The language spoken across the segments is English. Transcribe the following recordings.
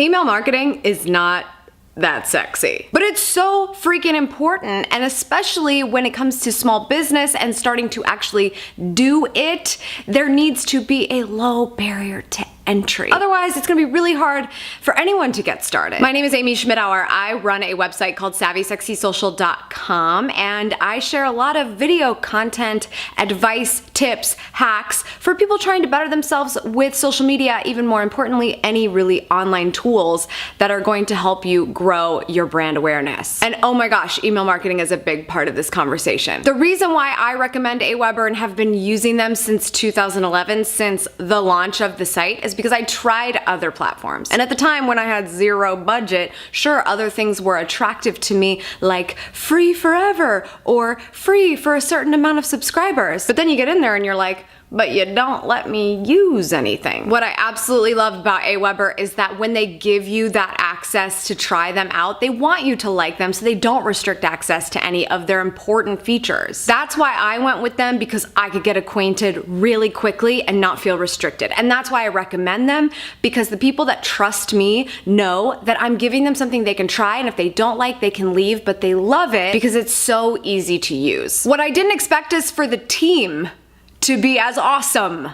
Email marketing is not that sexy, but it's so freaking important, and especially when it comes to small business and starting to actually do it, there needs to be a low barrier to entry. Otherwise, it's gonna be really hard for anyone to get started. My name is Amy Schmidauer. I run a website called SavvySexySocial.com, and I share a lot of video content, advice, tips, hacks for people trying to better themselves with social media, even more importantly, any really online tools that are going to help you grow your brand awareness. And oh my gosh, email marketing is a big part of this conversation. The reason why I recommend Aweber and have been using them since 2011, since the launch of the site, is because I tried other platforms. And at the time when I had zero budget, sure, other things were attractive to me, like free forever or free for a certain amount of subscribers. But then you get in there and you're like, but you don't let me use anything. What I absolutely love about Aweber is that when they give you that access to try them out, they want you to like them so they don't restrict access to any of their important features. That's why I went with them, because I could get acquainted really quickly and not feel restricted. And that's why I recommend them, because the people that trust me know that I'm giving them something they can try, and if they don't like, they can leave, but they love it because it's so easy to use. What I didn't expect is for the team to be as awesome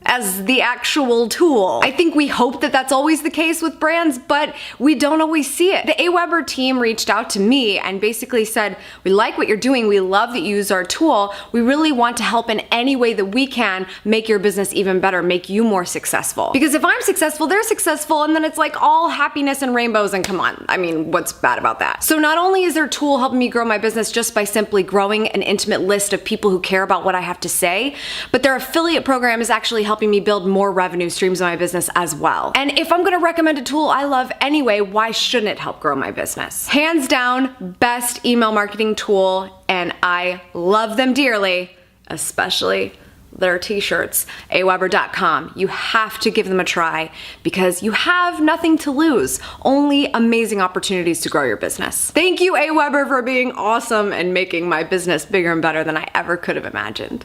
as the actual tool. I think we hope that that's always the case with brands, but we don't always see it. The Aweber team reached out to me and basically said, we like what you're doing, we love that you use our tool, we really want to help in any way that we can make your business even better, make you more successful. Because if I'm successful, they're successful, and then it's like all happiness and rainbows, and come on, I mean, what's bad about that? So not only is their tool helping me grow my business just by simply growing an intimate list of people who care about what I have to say, but their affiliate program is actually helping me build more revenue streams in my business as well. And if I'm gonna recommend a tool I love anyway, why shouldn't it help grow my business? Hands down, best email marketing tool, and I love them dearly, especially their t-shirts, Aweber.com. You have to give them a try because you have nothing to lose, only amazing opportunities to grow your business. Thank you, Aweber, for being awesome and making my business bigger and better than I ever could have imagined.